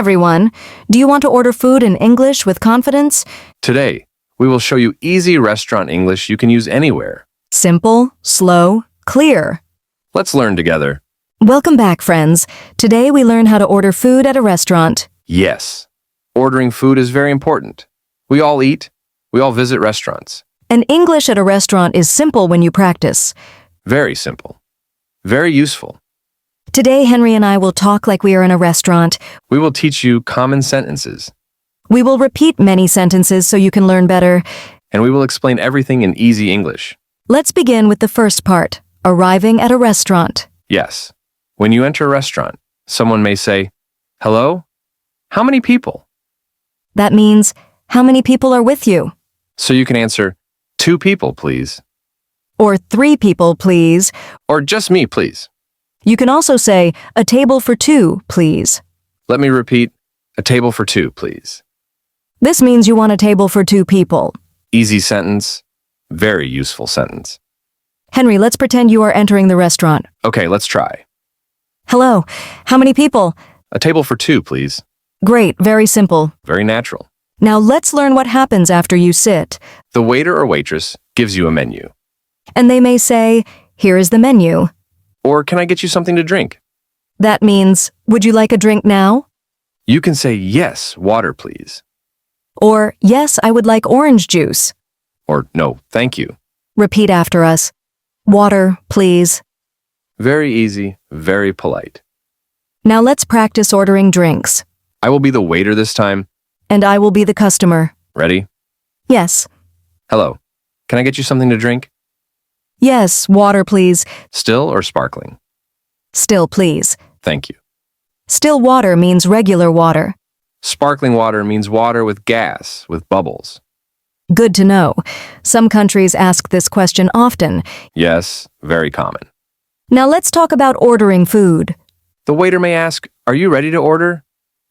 everyone. Do you want to order food in English with confidence? Today, we will show you easy restaurant English you can use anywhere. Simple, slow, clear. Let's learn together. Welcome back, friends. Today we learn how to order food at a restaurant. Yes, ordering food is very important. We all eat. We all visit restaurants. And English at a restaurant is simple when you practice. Very simple. Very useful. Today, Henry and I will talk like we are in a restaurant. We will teach you common sentences, We will repeat many sentences so you can learn better. and we will explain everything in easy English. Let's begin with the first part, arriving at a restaurant. Yes, when you enter a restaurant, someone may say, "Hello? How many people?" That means, how many people are with you? So you can answer, "2 people, please," Or 3 people, please. or "Just me, please." You can also say, a table for 2, please. Let me repeat, "A table for 2, please." This means you want a table for 2 people. Easy sentence, very useful sentence. Henry, let's pretend you are entering the restaurant. Okay, let's try. Hello, how many people? A table for 2, please. Great, very simple. Very natural. Now let's learn what happens after you sit. The waiter or waitress gives you a menu. And they may say, here is the menu. Or, "Can I get you something to drink?" That means, would you like a drink now? You can say, "Yes, water, please." Or, yes, I would like orange juice. Or, "No, thank you." Repeat after us. Water, please. Very easy, very polite. Now let's practice ordering drinks. I will be the waiter this time. And I will be the customer. Ready? Yes. Hello. Can I get you something to drink? Yes, water, please. Still or sparkling? Still, please. Thank you. Still water means regular water. Sparkling water means water with gas, with bubbles. Good to know. Some countries ask this question often. Yes, very common. Now let's talk about ordering food. The waiter may ask, "Are you ready to order?"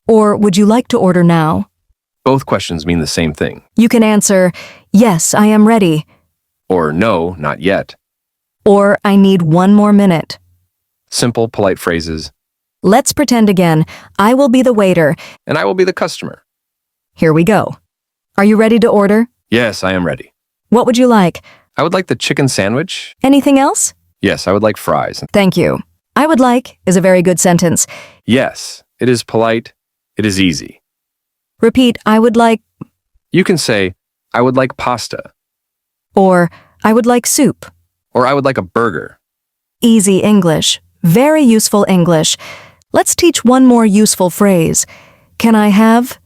Or would you like to order now? Both questions mean the same thing. You can answer, yes, I am ready. Or, "No, not yet." Or I need 1 more minute. Simple, polite phrases. Let's pretend again. I will be the waiter. And I will be the customer. Here we go. Are you ready to order? Yes, I am ready. What would you like? I would like the chicken sandwich. Anything else? Yes, I would like fries. Thank you. I would like is a very good sentence. Yes, it is polite. It is easy. Repeat, I would like, You can say, "I would like pasta," or I would like soup. or "I would like a burger." Easy English. Very useful English. Let's teach one more useful phrase. Can I have?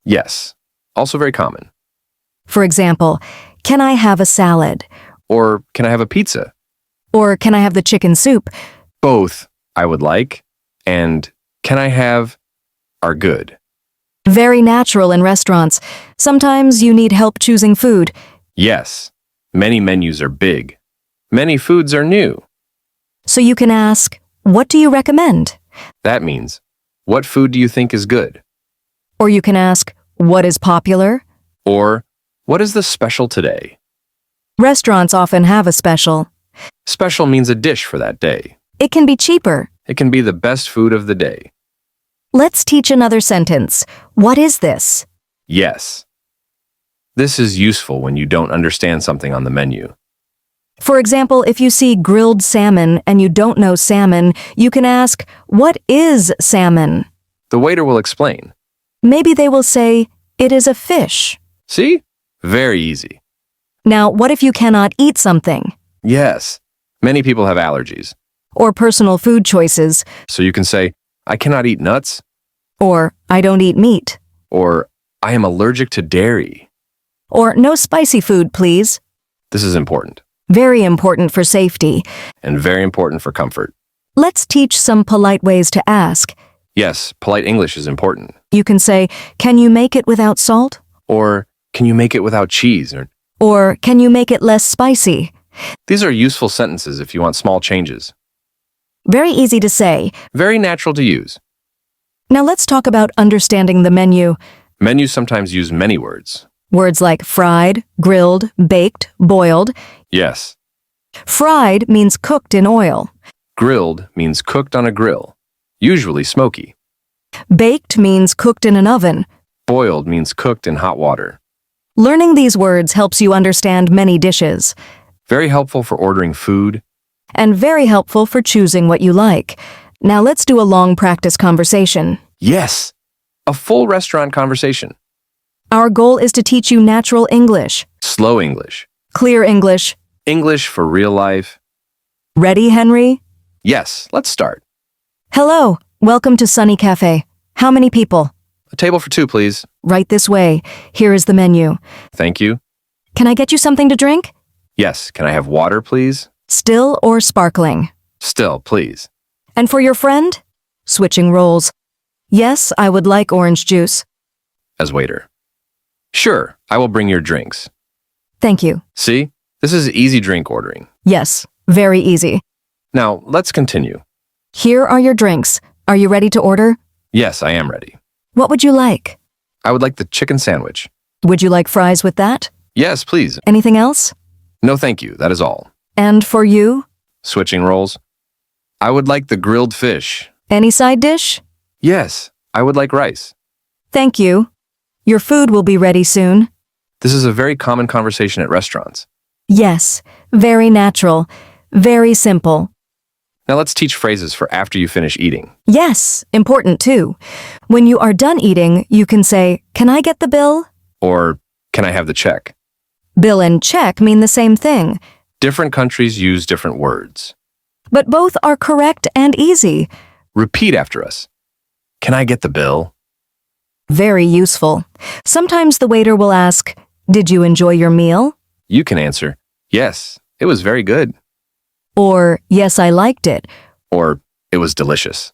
Yes, also very common. For example, can I have a salad? Or, "Can I have a pizza?" Or can I have the chicken soup? Both, "I would like," and "Can I have," are good. Very natural in restaurants. Sometimes you need help choosing food. Yes, many menus are big. Many foods are new. So you can ask, what do you recommend? That means, "What food do you think is good?" Or you can ask, what is popular? Or, "What is the special today?" Restaurants often have a special. Special means a dish for that day. It can be cheaper. It can be the best food of the day. Let's teach another sentence. What is this? Yes. This is useful when you don't understand something on the menu. For example, if you see grilled salmon and you don't know salmon, you can ask, what is salmon? The waiter will explain. Maybe they will say, it is a fish. See? Very easy. Now, what if you cannot eat something? Yes. Many people have allergies. Or personal food choices. So you can say, "I cannot eat nuts," Or, I don't eat meat. or "I am allergic to dairy." Or, no spicy food, please. This is important, Very important for safety. and very important for comfort. Let's teach some polite ways to ask. Yes, polite English is important. You can say, can you make it without salt? Or, "Can you make it without cheese?" Or, can you make it less spicy? These are useful sentences if you want small changes. Very easy to say. Very natural to use. Now let's talk about understanding the menu. Menus sometimes use many words. Words like fried, grilled, baked, boiled. Yes. Fried means cooked in oil. Grilled means cooked on a grill, usually smoky. Baked means cooked in an oven. Boiled means cooked in hot water. Learning these words helps you understand many dishes, Very helpful for ordering food. and very helpful for choosing what you like. Now let's do a long practice conversation. Yes! A full restaurant conversation. Our goal is to teach you natural English, Slow English. clear English. English for real life. Ready, Henry? Yes, let's start. Hello, welcome to Sunny Cafe. How many people? A table for two, please. Right this way. Here is the menu. Thank you. Can I get you something to drink? Yes, can I have water, please? Still or sparkling? Still, please. And for your friend? Switching roles. Yes, I would like orange juice. As waiter. Sure, I will bring your drinks. Thank you. See? This is easy drink ordering. Yes, very easy. Now, let's continue. Here are your drinks. Are you ready to order? Yes, I am ready. What would you like? I would like the chicken sandwich. Would you like fries with that? Yes, please. Anything else? No, thank you. That is all. And for you? Switching roles. I would like the grilled fish. Any side dish? Yes, I would like rice. Thank you. Your food will be ready soon. This is a very common conversation at restaurants. Yes, very natural, very simple. Now let's teach phrases for after you finish eating. Yes, important too. When you are done eating, you can say, "Can I get the bill?" Or, can I have the check? Bill and check mean the same thing, Different countries use different words. but both are correct and easy. Repeat after us. Can I get the bill? Very useful. Sometimes the waiter will ask, "Did you enjoy your meal?" You can answer, yes, it was very good. Or, "Yes, I liked it." Or, it was delicious.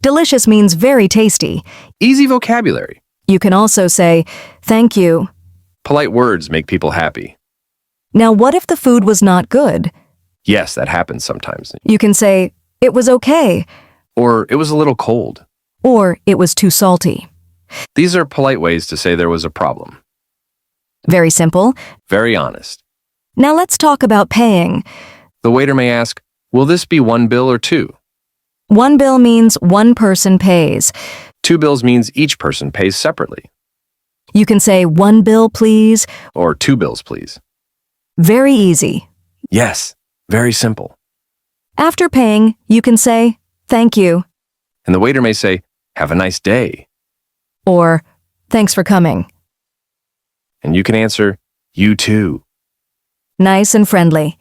Delicious means very tasty. Easy vocabulary. You can also say, "Thank you." Polite words make people happy. Now, what if the food was not good? Yes, that happens sometimes. You can say, "It was okay," Or, it was a little cold. or "It was too salty." These are polite ways to say there was a problem. Very simple. Very honest. Now let's talk about paying. The waiter may ask, will this be one bill or two? One bill means one person pays. Two bills means each person pays separately. You can say, "One bill, please." Or two bills, please. Very easy. Yes, very simple. After paying, you can say, "Thank you," And the waiter may say, have a nice day. or "Thanks for coming." And you can answer, you too. Nice and friendly.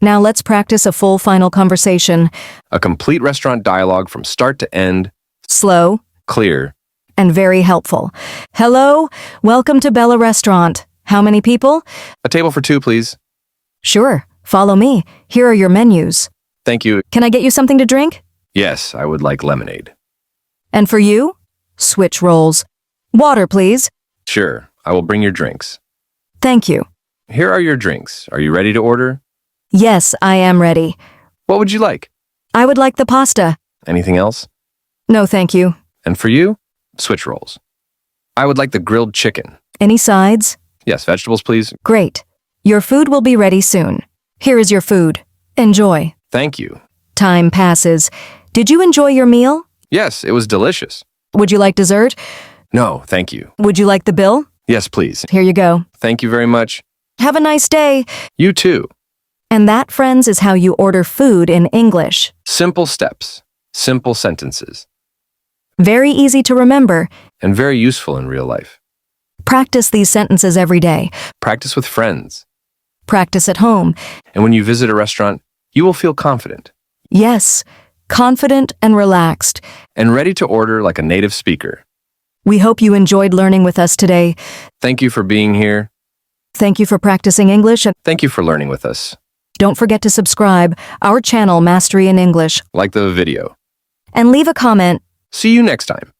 Now let's practice a full final conversation. A complete restaurant dialogue from start to end, Slow clear. and very helpful. Hello, welcome to Bella Restaurant. How many people? A table for two, please. Sure, follow me. Here are your menus. Thank you. Can I get you something to drink? Yes, I would like lemonade. And for you? Switch roles. Water, please. Sure, I will bring your drinks. Thank you. Here are your drinks. Are you ready to order? Yes, I am ready. What would you like? I would like the pasta. Anything else? No, thank you. And for you? Switch rolls. I would like the grilled chicken. Any sides? Yes, vegetables, please. Great. Your food will be ready soon. Here is your food. Enjoy. Thank you. Time passes. Did you enjoy your meal? Yes, it was delicious. Would you like dessert? No, thank you. Would you like the bill? Yes, please. Here you go. Thank you very much. Have a nice day. You too. And that, friends, is how you order food in English. Simple steps, simple sentences, Very easy to remember. and very useful in real life. Practice these sentences every day. Practice with friends. Practice at home. And when you visit a restaurant, you will feel confident Yes, confident and relaxed. and ready to order like a native speaker. We hope you enjoyed learning with us today. Thank you for being here. Thank you for practicing English, and Thank you for learning with us. don't forget to subscribe our channel Mastery in English Like the video. and leave a comment. See you next time.